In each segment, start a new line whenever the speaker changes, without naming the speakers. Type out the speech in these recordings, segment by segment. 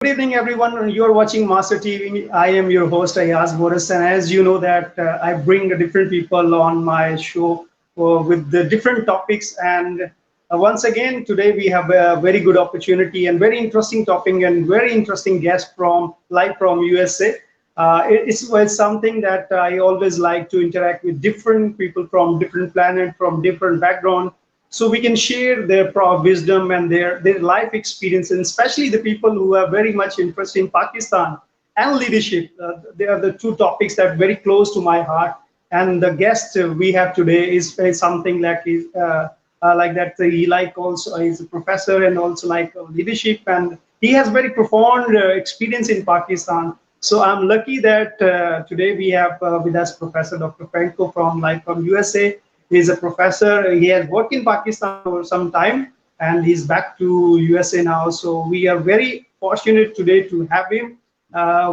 Good evening, everyone. You're watching Master TV. I am your host, Ayaz, and as you know that I bring different people on my show with the different topics. And once again, today we have a very good opportunity and very interesting topic and very interesting guest from live from USA. It's something that I always like to interact with different people from different planet, from different background, so we can share their wisdom and their life experience, and especially the people who are very much interested in Pakistan and leadership. They are the two topics that are very close to my heart. And the guest we have today is something like that. He like also is a professor and also like leadership, and he has very profound experience in Pakistan. So I'm lucky that today we have with us Professor Dr. Franco from USA. He's a professor. He has worked in Pakistan for some time, and he's back to USA now. So we are very fortunate today to have him.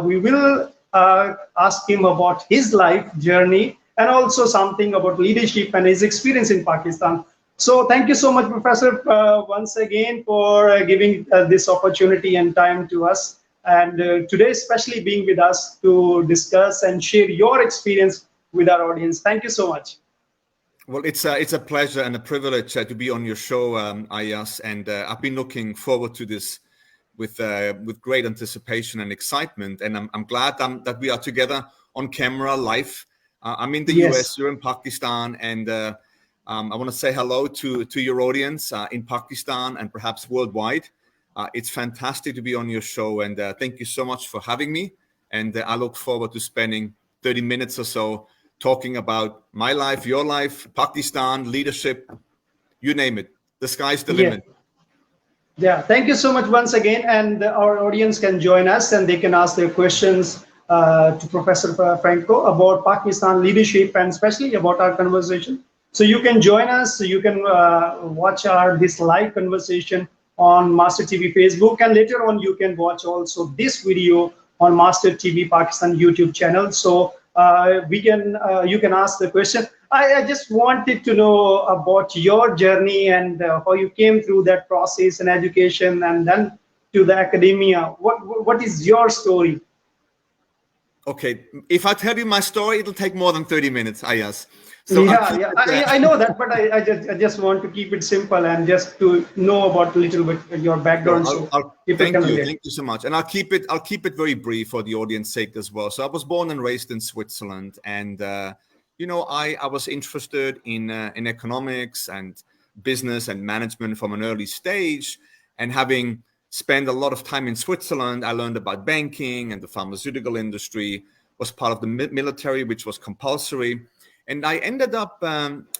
We will ask him about his life journey and also something about leadership and his experience in Pakistan. So thank you so much, Professor, once again for giving this opportunity and time to us. And today, especially being with us to discuss and share your experience with our audience. Thank you so much.
Well, it's a pleasure and a privilege to be on your show, Ayaz, and I've been looking forward to this with great anticipation and excitement. And I'm glad that we are together on camera live. I'm in the US, you're in Pakistan, and I want to say hello to your audience in Pakistan and perhaps worldwide. It's fantastic to be on your show, and thank you so much for having me. And I look forward to spending 30 minutes or so talking about my life, your life, Pakistan, leadership, you name it. The sky's the limit.
Yeah, thank you so much once again. And our audience can join us and they can ask their questions to Professor Franco about Pakistan leadership and especially about our conversation. So you can join us. So you can watch this live conversation on Master TV Facebook. And later on, you can watch also this video on Master TV Pakistan YouTube channel. So you can ask the question. I just wanted to know about your journey and how you came through that process and education and then to the academia. What is your story?
Okay, if I tell you my story, it'll take more than 30 minutes, Ayaz.
So I know that, but I just want to keep it simple and just to know about a little bit your background.
Thank you so much, and I'll keep it very brief for the audience sake as well. So I was born and raised in Switzerland, and I was interested in economics and business and management from an early stage, and having spent a lot of time in Switzerland, I learned about banking and the pharmaceutical industry. Was part of the military, which was compulsory. And I ended up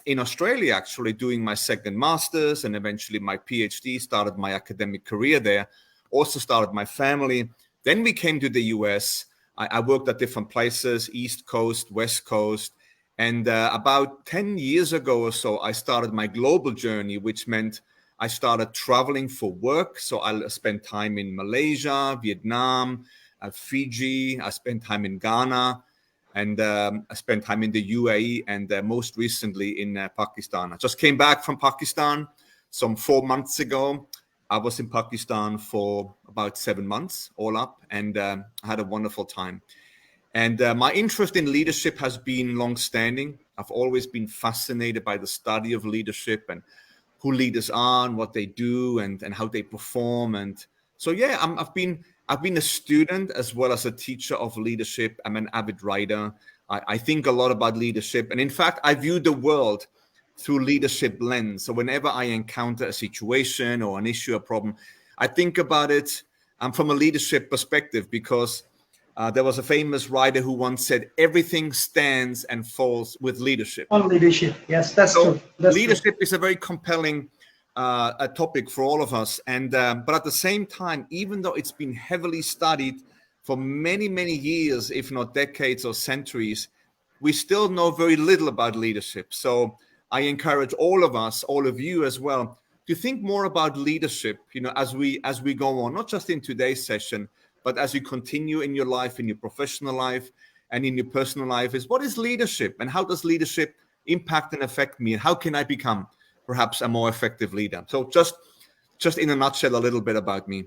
in Australia, actually, doing my second master's and eventually my PhD, started my academic career there, also started my family. Then we came to the US. I worked at different places, East Coast, West Coast. And about 10 years ago or so, I started my global journey, which meant I started traveling for work. So I spent time in Malaysia, Vietnam, Fiji. I spent time in Ghana. And I spent time in the UAE and most recently in Pakistan. I just came back from Pakistan some 4 months ago. I was in Pakistan for about 7 months all up, and I had a wonderful time. And my interest in leadership has been long-standing. I've always been fascinated by the study of leadership and who leaders are and what they do and how they perform. And so, yeah, I've been a student as well as a teacher of leadership. I'm an avid writer. I think a lot about leadership. And in fact, I view the world through leadership lens. So whenever I encounter a situation or an issue, a problem, I think about it from a leadership perspective, because there was a famous writer who once said, everything stands and falls with leadership.
On leadership, yes, that's true.
Leadership is a very compelling a topic for all of us, and but at the same time, even though it's been heavily studied for many years, if not decades or centuries, we still know very little about leadership. So I encourage all of us, all of you as well, to think more about leadership, as we go on, not just in today's session, but as you continue in your life, in your professional life and in your personal life, is what is leadership and how does leadership impact and affect me, and how can I become perhaps a more effective leader? So just in a nutshell, a little bit about me.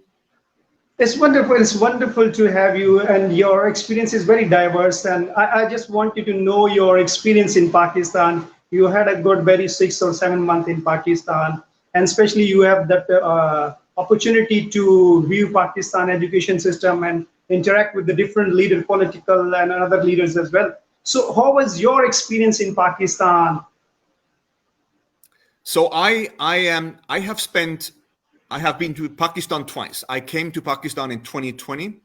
It's wonderful. It's wonderful to have you, and your experience is very diverse. And I just want you to know your experience in Pakistan. You had a good, very 6 or 7 months in Pakistan, and especially you have that opportunity to view Pakistan education system and interact with the different leader, political and other leaders as well. So, how was your experience in Pakistan?
So I have been to Pakistan twice. I came to Pakistan in 2020,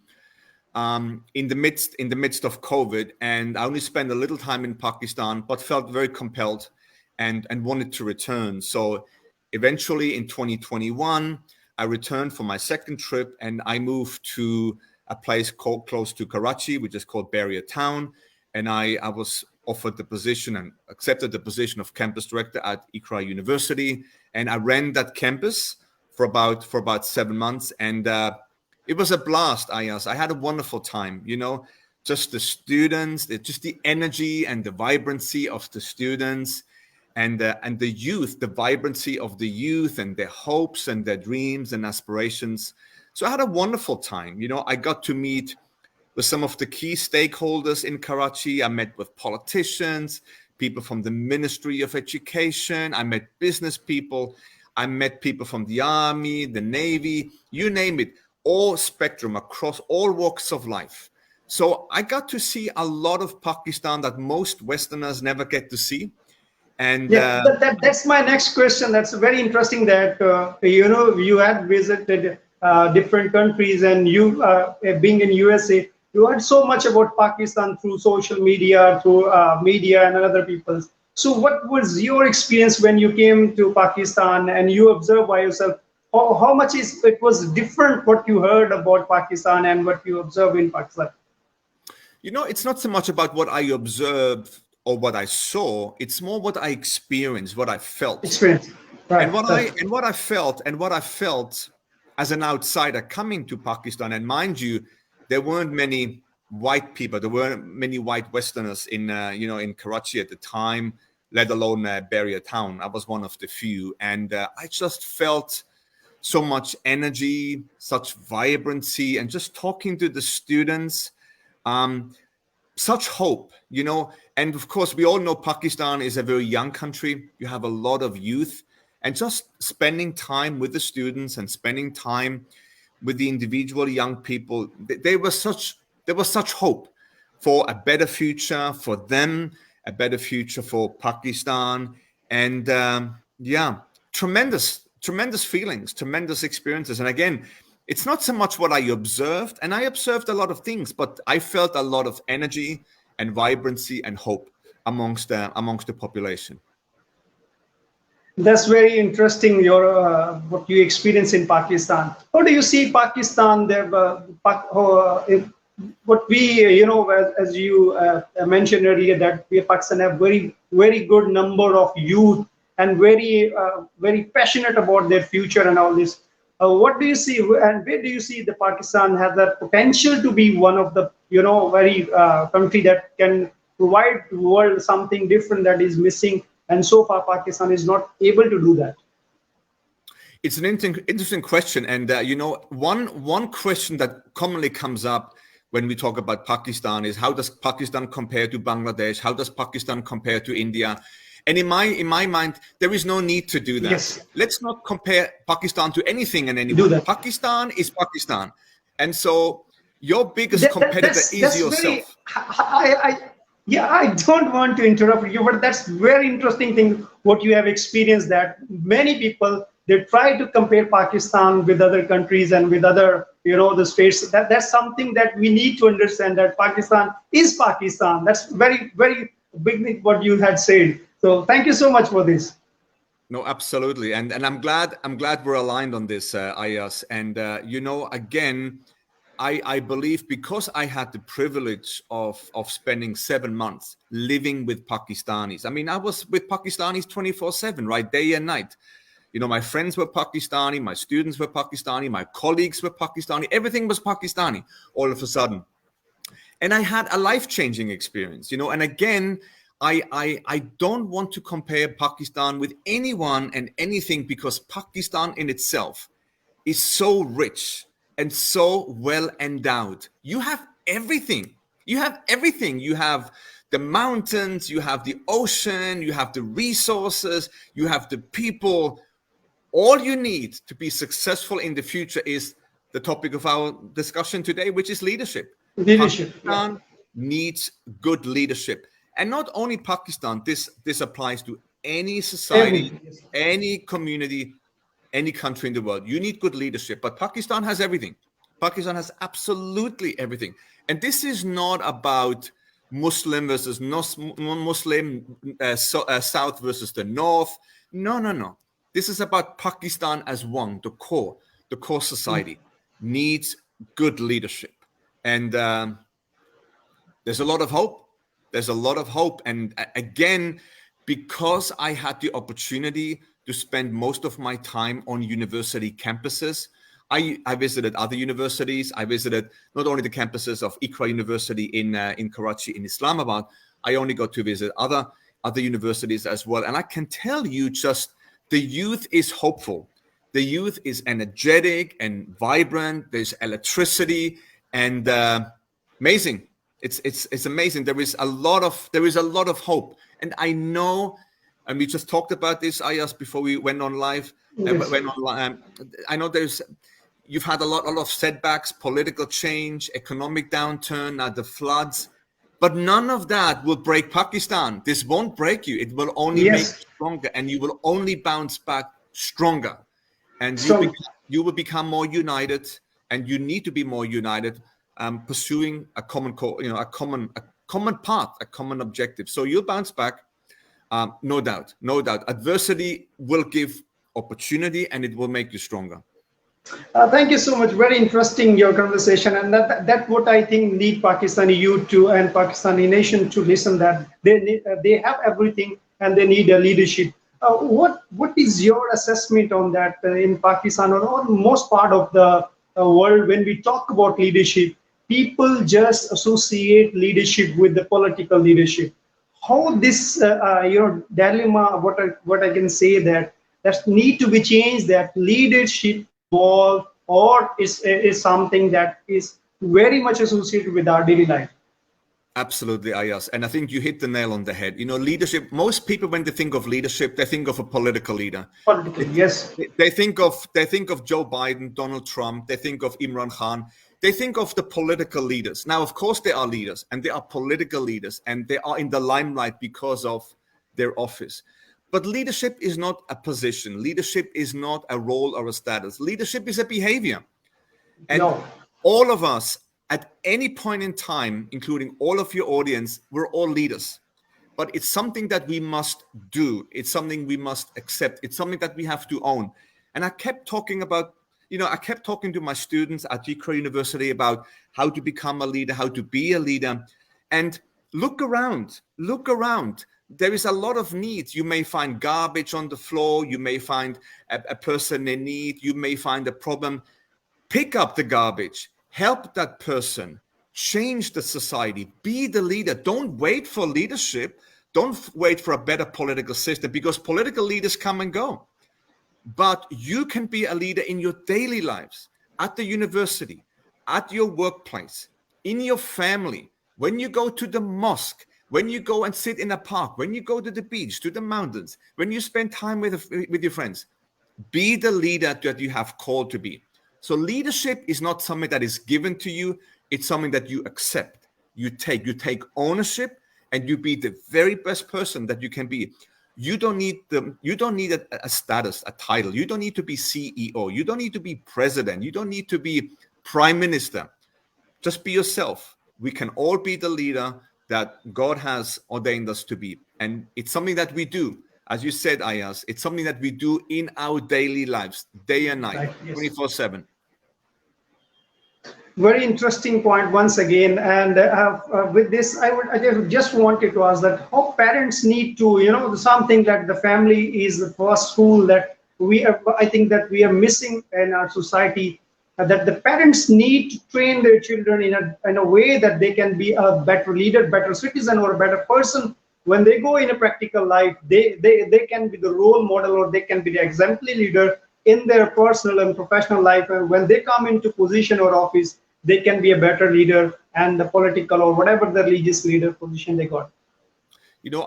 in the midst of COVID, and I only spent a little time in Pakistan, but felt very compelled and wanted to return. So eventually in 2021, I returned for my second trip, and I moved to a place close to Karachi, which is called Barrier Town, and I was offered the position and accepted the position of campus director at Iqra University, and I ran that campus for about 7 months, and it was a blast, Ayaz. I had a wonderful time, just the students, just the energy and the vibrancy of the students, and the youth, the vibrancy of the youth and their hopes and their dreams and aspirations. So I had a wonderful time. I got to meet with some of the key stakeholders in Karachi. I met with politicians, people from the Ministry of Education. I met business people. I met people from the Army, the Navy, you name it, all spectrum across all walks of life. So I got to see a lot of Pakistan that most Westerners never get to see. And
Yeah, that's my next question. That's very interesting that you had visited different countries, and you being in USA, you heard so much about Pakistan through social media, through media and other people's. So what was your experience when you came to Pakistan and you observed by yourself? How much it was different what you heard about Pakistan and what you observed in Pakistan?
It's not so much about what I observed or what I saw. It's more what I experienced, what I felt.
Experience, right?
And what I felt as an outsider coming to Pakistan. And mind you, there weren't many white people. There weren't many white Westerners in Karachi at the time, let alone Barrier Town. I was one of the few, and I just felt so much energy, such vibrancy, and just talking to the students. Such hope, and of course, we all know Pakistan is a very young country. You have a lot of youth, and just spending time with the students and spending time with the individual young people, there was such hope for a better future for them, a better future for Pakistan, and tremendous feelings, tremendous experiences. And again, it's not so much what I observed, and I observed a lot of things, but I felt a lot of energy and vibrancy and hope amongst the population.
That's very interesting. What you experience in Pakistan. How do you see Pakistan? What we, as you mentioned earlier, that we Pakistan have very good number of youth and very passionate about their future and all this. What do you see, and where do you see the Pakistan has that potential to be one of the very country that can provide the world something different that is missing, and so far Pakistan is not able to do that?
It's an interesting question, and one question that commonly comes up when we talk about Pakistan is, how does Pakistan compare to Bangladesh? How does Pakistan compare to India? And in my mind, there is no need to do that.
Yes.
Let's not compare Pakistan to anything and anyone. Pakistan is Pakistan. And so your biggest competitor is yourself.
I don't want to interrupt you, but that's very interesting thing what you have experienced, that many people, they try to compare Pakistan with other countries and with other, the states. That's something that we need to understand, that Pakistan is Pakistan. That's very, very big thing what you had said. So thank you so much for this.
No, absolutely, and I'm glad we're aligned on this, Ayaz. And again, I believe, because I had the privilege of spending 7 months living with Pakistanis. I mean, I was with Pakistanis 24/7, right, day and night. My friends were Pakistani, my students were Pakistani, my colleagues were Pakistani. Everything was Pakistani all of a sudden, and I had a life-changing experience. And again, I don't want to compare Pakistan with anyone and anything, because Pakistan in itself is so rich and so well endowed. You have everything. You have everything. You have the mountains, you have the ocean, you have the resources, you have the people. All you need to be successful in the future is the topic of our discussion today, which is leadership.
Leadership.
Pakistan needs good leadership. And not only Pakistan, this applies to any society, any community, any country in the world. You need good leadership. But Pakistan has everything. Pakistan has absolutely everything. And this is not about Muslim versus non-Muslim, South versus the North. No. This is about Pakistan as one, the core society needs good leadership. And there's a lot of hope. There's a lot of hope. And again, because I had the opportunity to spend most of my time on university campuses, I visited other universities. I visited not only the campuses of Iqra University in Karachi, in Islamabad. I only got to visit other universities as well. And I can tell you, just the youth is hopeful. The youth is energetic and vibrant. There's electricity and amazing. It's amazing. There is a lot of hope. And I know, and we just talked about this, Ayaz, before we went on live.
Yes.
I know you've had a lot of setbacks, political change, economic downturn, the floods, but none of that will break Pakistan. This won't break you. It will only make you stronger, and you will only bounce back stronger. And you will become more united, and you need to be more united, pursuing a common path, a common objective. So you'll bounce back, no doubt. Adversity will give opportunity, and it will make you stronger.
Thank you so much. Very interesting, your conversation, and that what I think need Pakistani youth to and Pakistani nation to listen, that they have everything and they need a leadership. What is your assessment on that in Pakistan or on most part of the world? When we talk about leadership, people just associate leadership with the political leadership. How this dilemma? What I can say that need to be changed. That leadership evolve or is something that is very much associated with our daily life.
Absolutely, Ayaz. And I think you hit the nail on the head. Leadership, most people, when they think of leadership, they think of a political leader.
Yes.
They think of Joe Biden, Donald Trump, they think of Imran Khan. They think of the political leaders. Now, of course, they are leaders, and they are political leaders, and they are in the limelight because of their office. But leadership is not a position. Leadership is not a role or a status. Leadership is a behavior. And all of us, at any point in time, including all of your audience, we're all leaders. But it's something that we must do. It's something we must accept. It's something that we have to own. And I kept talking to my students at Iqra University about how to become a leader, how to be a leader. And look around. There is a lot of needs. You may find garbage on the floor. You may find a person in need. You may find a problem. Pick up the garbage. Help that person. Change the society. Be the leader. Don't wait for leadership. Don't wait for a better political system, because political leaders come and go. But you can be a leader in your daily lives, at the university, at your workplace, in your family, when you go to the mosque, when you go and sit in a park, when you go to the beach, to the mountains, when you spend time with your friends. Be the leader that you have called to be. So leadership is not something that is given to you. It's something that you accept. You take ownership, and you be the very best person that you can be. You don't need a status, a title. You don't need to be CEO. You don't need to be president. You don't need to be prime minister. Just be yourself. We can all be the leader that God has ordained us to be. And it's something that we do. As you said, Ayaz, it's something that we do in our daily lives, day and night, 24/7.
Very interesting point once again. And with this, I just wanted to ask that how parents need to, something that the family is the first school that I think that we are missing in our society, that the parents need to train their children in a way that they can be a better leader, better citizen, or a better person. When they go in a practical life, they can be the role model, or they can be the exemplary leader in their personal and professional life, and when they come into position or office, they can be a better leader and the political or whatever the religious leader position they got.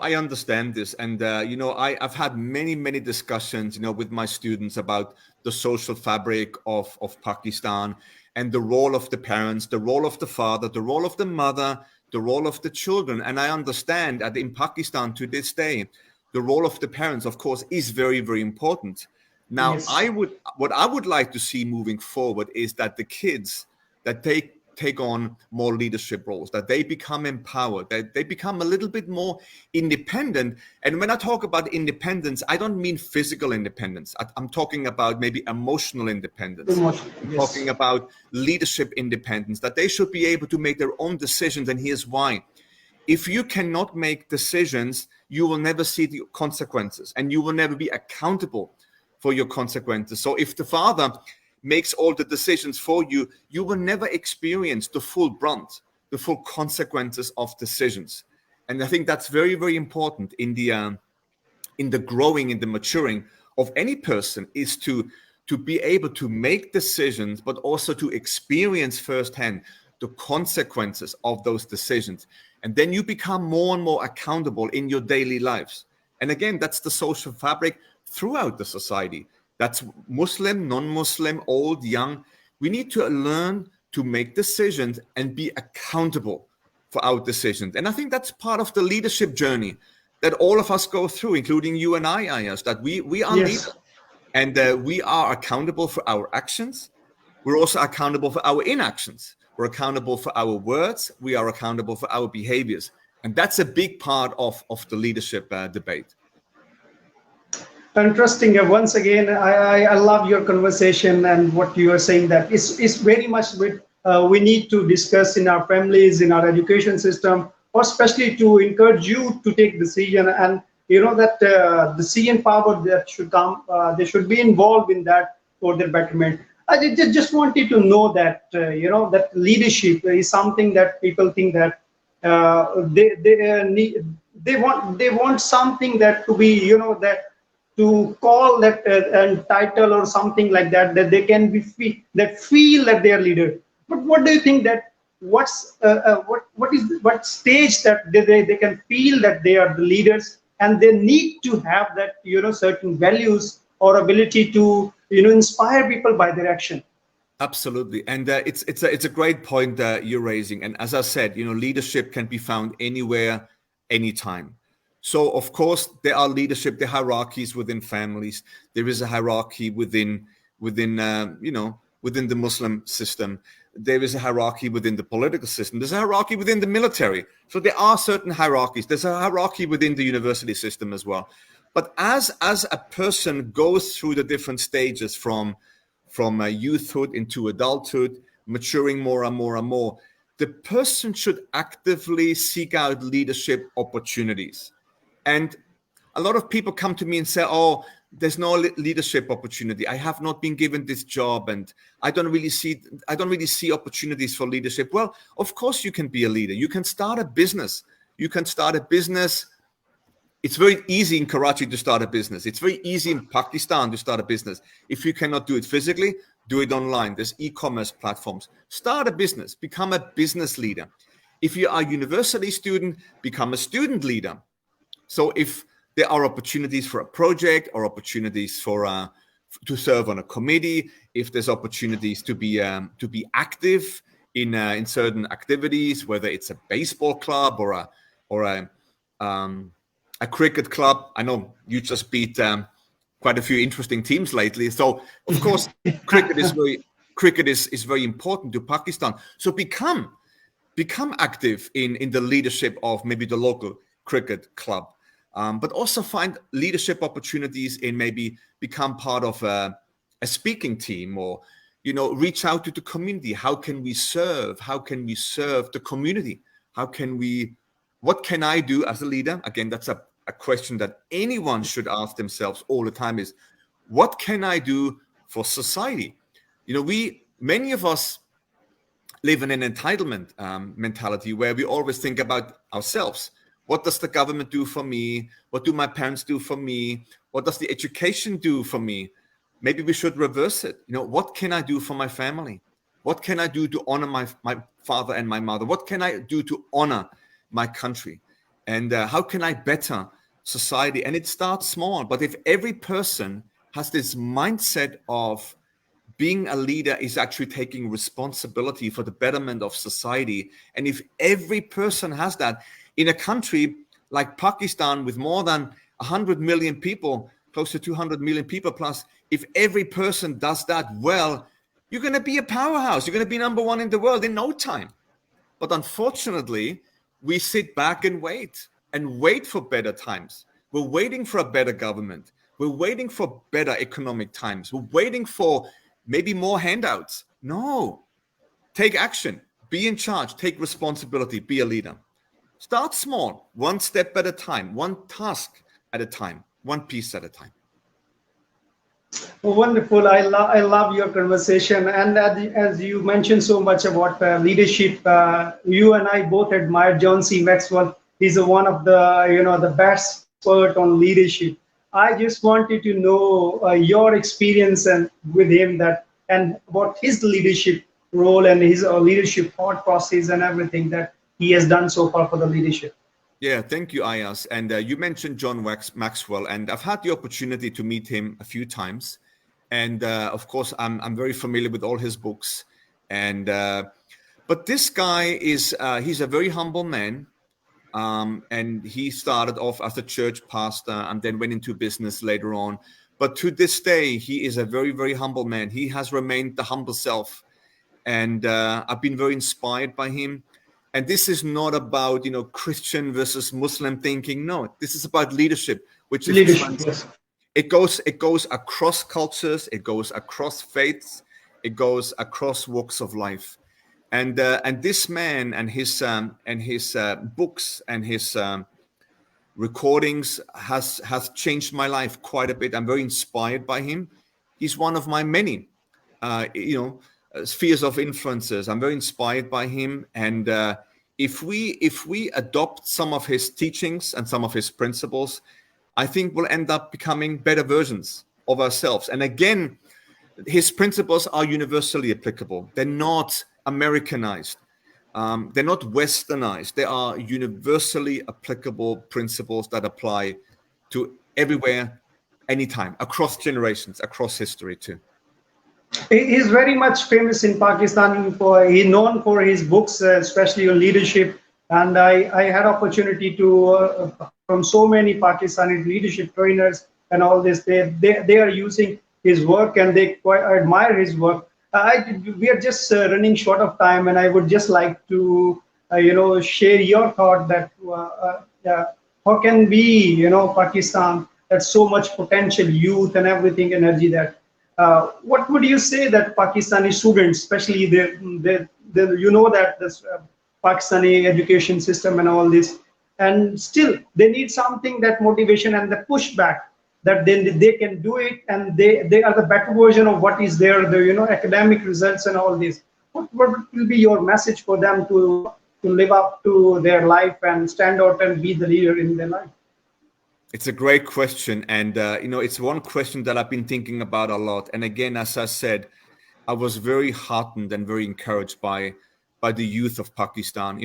I understand this, and I've had many discussions, with my students about the social fabric of Pakistan and the role of the parents, the role of the father, the role of the mother, the role of the children. And I understand that in Pakistan to this day, the role of the parents, of course, is very important. Now,
Yes.
what I would like to see moving forward is that the kids, that they take on more leadership roles, that they become empowered, that they become a little bit more independent. And when I talk about independence, I don't mean physical independence. I'm talking about maybe emotional independence.
Emotion.
I'm
Yes.
talking about leadership independence, that they should be able to make their own decisions. And here's why. If you cannot make decisions, you will never see the consequences, and you will never be accountable for your consequences. So if the father makes all the decisions for you, you will never experience the full brunt, the full consequences of decisions. And I think that's very important in the growing, in the maturing of any person, is to be able to make decisions, but also to experience firsthand the consequences of those decisions. And then you become more and more accountable in your daily lives. And again, that's the social fabric throughout the society. That's Muslim, non-Muslim, old, young. We need to learn to make decisions and be accountable for our decisions. And I think that's part of the leadership journey that all of us go through, including you and I, Ayaz, that we are
Yes.
leaders, and we are accountable for our actions. We're also accountable for our inactions. We're accountable for our words. We are accountable for our behaviors. And that's a big part of the leadership debate.
Interesting. Once again, I love your conversation and what you are saying, that is very much what we need to discuss in our families, in our education system, or especially to encourage you to take decision. And that the CN power that should come, they should be involved in that for their betterment. I just wanted to know that that leadership is something that people think that they want something that to be that to call that title or something like that, that they can be feel that they are leader. But what do you think that what stage that they can feel that they are the leaders, and they need to have that certain values or ability to inspire people by their action?
Absolutely, and it's a great point that you're raising. And as I said, leadership can be found anywhere, anytime. So of course there are the hierarchies within families. There is a hierarchy within the Muslim system. There is a hierarchy within the political system. There's a hierarchy within the military. So there are certain hierarchies. There's a hierarchy within the university system as well. But as a person goes through the different stages from youthhood into adulthood, maturing more and more, the person should actively seek out leadership opportunities. And a lot of people come to me and say, oh, there's no leadership opportunity. I have not been given this job, and I don't really see opportunities for leadership. Well, of course you can be a leader. You can start a business. It's very easy in Karachi to start a business. It's very easy in Pakistan to start a business. If you cannot do it physically, do it online. There's e-commerce platforms. Start a business. Become a business leader. If you are a university student, become a student leader. So if there are opportunities for a project or opportunities to serve on a committee, if there's opportunities to be active in certain activities, whether it's a baseball club or a cricket club. I know you just beat quite a few interesting teams lately. So of course, cricket is very important to Pakistan. So become active in the leadership of maybe the local cricket club. But also find leadership opportunities in maybe become part of a speaking team, or reach out to the community. How can we serve? How can we serve the community? What can I do as a leader? Again, that's a question that anyone should ask themselves all the time, is what can I do for society? Many of us live in an entitlement mentality where we always think about ourselves. What does the government do for me? What do my parents do for me? What does the education do for me? maybe we should reverse it. What can I do for my family? What can I do to honor my father and my mother? What can I do to honor my country? And how can I better society? And it starts small. But if every person has this mindset of being a leader is actually taking responsibility for the betterment of society, and if every person has that in a country like Pakistan with more than 100 million people, close to 200 million people plus, if every person does that well, you're going to be a powerhouse. You're going to be number one in the world in no time. But unfortunately, we sit back and wait for better times. We're waiting for a better government. We're waiting for better economic times. We're waiting for maybe more handouts. No, take action, be in charge, take responsibility, be a leader. Start small, one step at a time, one task at a time, one piece at a time.
Wonderful. I love your conversation. And as you mentioned so much about leadership, you and I both admire John C. Maxwell. He's one of the best expert on leadership. I just wanted to know your experience and with him and about his leadership role and his leadership thought process and everything that he has done so far for the leadership.
Yeah, thank you, Ayaz. And you mentioned John Maxwell, and I've had the opportunity to meet him a few times. And of course, I'm very familiar with all his books. And but this guy he's a very humble man. And he started off as a church pastor and then went into business later on. But to this day, he is a very, very humble man. He has remained the humble self. And I've been very inspired by him. And this is not about, Christian versus Muslim thinking. No, this is about leadership, which is
leadership. Yes.
It goes across cultures, it goes across faiths, it goes across walks of life. And this man and his books and his recordings has changed my life quite a bit. I'm very inspired by him. He's one of my many, spheres of influences. I'm very inspired by him. And if we adopt some of his teachings and some of his principles, I think we'll end up becoming better versions of ourselves. And again, his principles are universally applicable. They're not Americanized. They're not westernized. They are universally applicable principles that apply to everywhere, anytime, across generations, across history too.
He's very much famous in Pakistan. He's known for his books, especially on leadership. And I had opportunity to from so many Pakistani leadership trainers and all this. They are using his work and they quite admire his work. We are just running short of time, and I would just like to share your thought that how can we Pakistan, that's so much potential youth and everything, energy that. What would you say that Pakistani students, especially that this Pakistani education system and all this, and still they need something, that motivation and the pushback that then they can do it, and they are the better version of what is there, the academic results and all this. What will be your message for them to live up to their life and stand out and be the leader in their life?
It's a great question. And, it's one question that I've been thinking about a lot. And again, as I said, I was very heartened and very encouraged by the youth of Pakistan.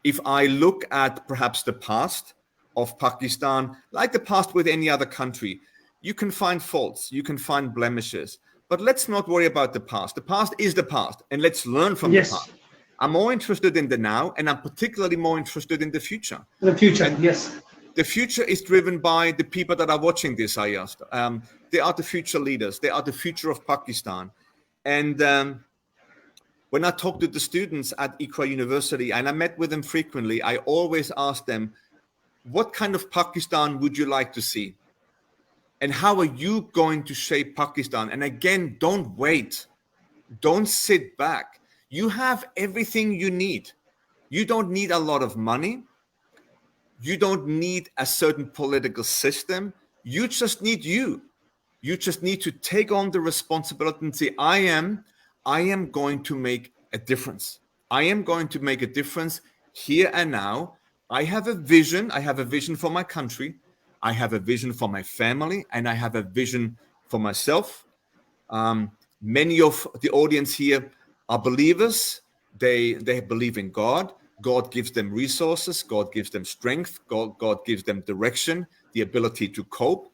If I look at perhaps the past of Pakistan, like the past with any other country, you can find faults, you can find blemishes, but let's not worry about the past. The past is the past, and let's learn from the past. I'm more interested in the now, and I'm particularly more interested in the future.
The future, and yes.
The future is driven by the people that are watching this, Ayaz. They are the future leaders. They are the future of Pakistan. And when I talk to the students at Iqra University, and I met with them frequently, I always ask them, what kind of Pakistan would you like to see? And how are you going to shape Pakistan? And again, don't wait. Don't sit back. You have everything you need. You don't need a lot of money. You don't need a certain political system. You just need you. You just need to take on the responsibility and say, I am going to make a difference. I am going to make a difference here and now. I have a vision. I have a vision for my country. I have a vision for my family, and I have a vision for myself. Many of the audience here are believers. They believe in God. God gives them resources. God gives them strength. God gives them direction, the ability to cope.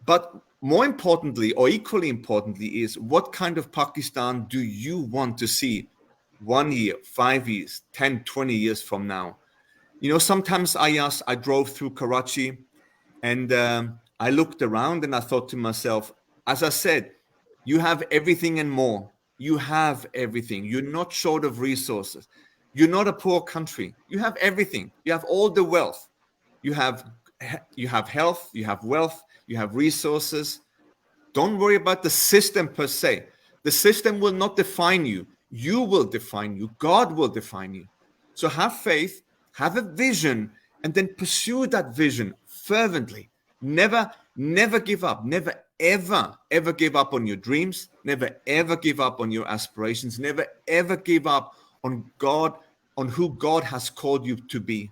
But more importantly, or equally importantly, is what kind of Pakistan do you want to see 1 year, 5 years, 10, 20 years from now? You know, sometimes I drove through Karachi, and I looked around and I thought to myself, as I said, you have everything and more. You have everything. You're not short of resources. You're not a poor country. You have everything. You have all the wealth. You have health, you have wealth, you have resources. Don't worry about the system per se. The system will not define you. You will define you. God will define you. So have faith, have a vision, and then pursue that vision fervently. Never give up. Never, ever give up on your dreams. Never, ever give up on your aspirations. Never, ever give up on God, on who God has called you to be.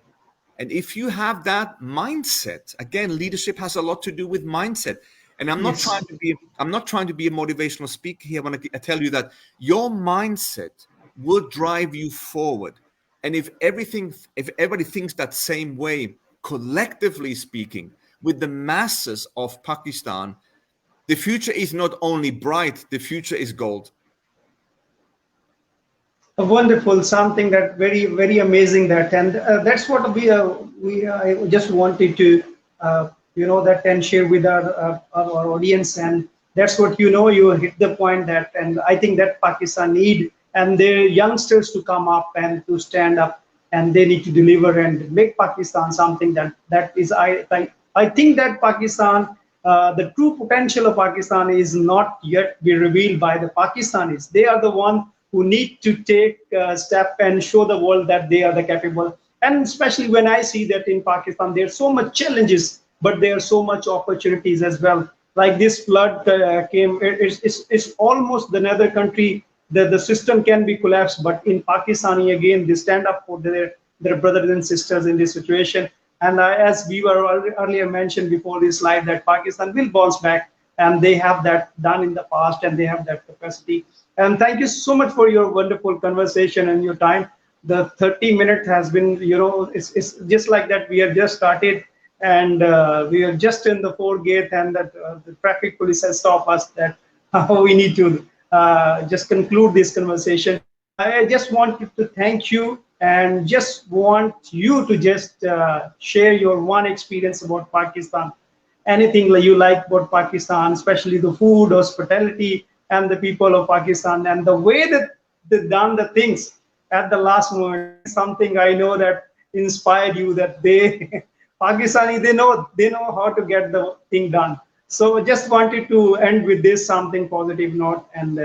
And if you have that mindset, again, leadership has a lot to do with mindset. And I'm not trying to be a motivational speaker here. I want to tell you that your mindset will drive you forward. And if everybody thinks that same way, collectively speaking, with the masses of Pakistan, the future is not only bright, the future is gold.
Wonderful, something that very, very amazing that, and that's what I just wanted to that and share with our audience, and that's what you hit the point that, and I think that Pakistan need and their youngsters to come up and to stand up, and they need to deliver and make Pakistan something that is I think that Pakistan, the true potential of Pakistan is not yet be revealed by the Pakistanis. They are the one who need to take a step and show the world that they are the capable. And especially when I see that in Pakistan, there's so much challenges, but there are so much opportunities as well. Like this flood came, it's almost another country that the system can be collapsed, but in Pakistani, again, they stand up for their brothers and sisters in this situation. And as we were earlier mentioned before this slide, that Pakistan will bounce back, and they have that done in the past, and they have that capacity. And thank you so much for your wonderful conversation and your time. The 30 minutes has been, it's just like that. We have just started, and we are just in the 4th gate, and that the traffic police has stopped us that how we need to just conclude this conversation. I just want to thank you, and just want you to just share your one experience about Pakistan. Anything you like about Pakistan, especially the food, hospitality, and the people of Pakistan, and the way that they've done the things at the last moment. Something I know that inspired you, that they Pakistani, they know how to get the thing done. So just wanted to end with this something positive note, and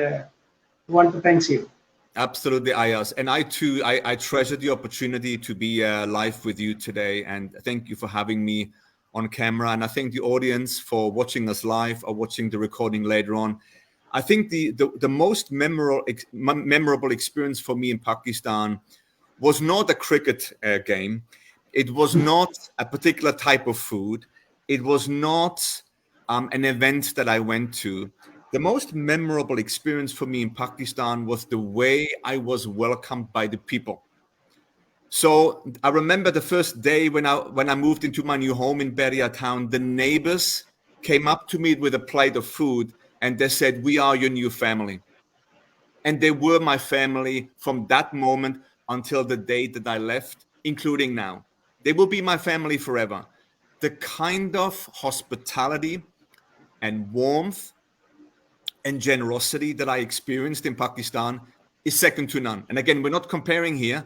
want to thank you.
Absolutely, Ayaz. And I too, I treasure the opportunity to be live with you today, and thank you for having me on camera. And I thank the audience for watching us live or watching the recording later on. I think the most memorable experience for me in Pakistan was not a cricket game. It was not a particular type of food. It was not an event that I went to. The most memorable experience for me in Pakistan was the way I was welcomed by the people. So I remember the first day when I moved into my new home in Beria town, the neighbors came up to me with a plate of food, and they said, "We are your new family." And they were my family from that moment until the day that I left, including now. They will be my family forever. The kind of hospitality and warmth and generosity that I experienced in Pakistan is second to none. And again, we're not comparing here,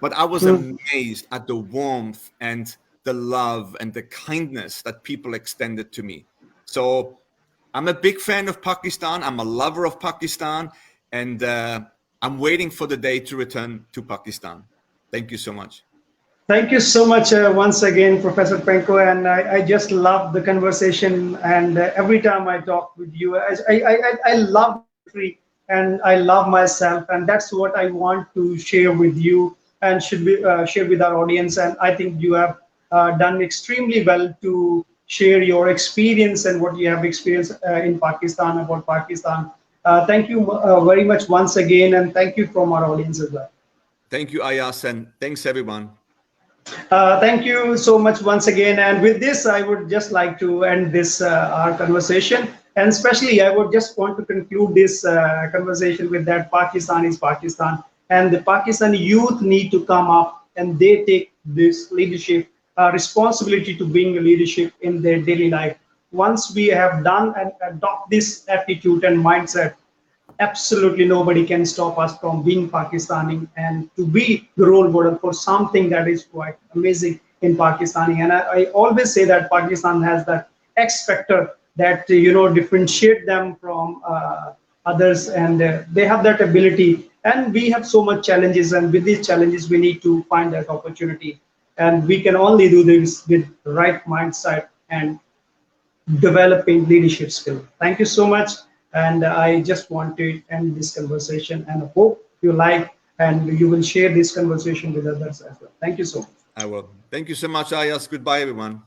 but I was amazed at the warmth and the love and the kindness that people extended to me. So I'm a big fan of Pakistan. I'm a lover of Pakistan, and I'm waiting for the day to return to Pakistan. Thank you so much.
Thank you so much once again, Professor Franco, and I just love the conversation. And every time I talk with you, I love country and I love myself, and that's what I want to share with you and should be share with our audience. And I think you have done extremely well to share your experience and what you have experienced in Pakistan, about Pakistan. Thank you very much once again, and thank you from our audience as well.
Thank you, Ayaz, and thanks everyone.
Thank you so much once again. And with this, I would just like to end this our conversation. And especially, I would just want to conclude this conversation with that Pakistan is Pakistan. And the Pakistani youth need to come up and they take this leadership responsibility to bring leadership in their daily life. Once we have done and adopt this attitude and mindset, absolutely nobody can stop us from being Pakistani and to be the role model for something that is quite amazing in Pakistani. And I always say that Pakistan has that X factor that differentiate them from others, and they have that ability. And we have so much challenges, and with these challenges, we need to find that opportunity. And we can only do this with the right mindset and developing leadership skill. Thank you so much. And I just want to end this conversation and hope you like and you will share this conversation with others as well. Thank you so much.
I will. Thank you so much, Ayaz. Goodbye, everyone.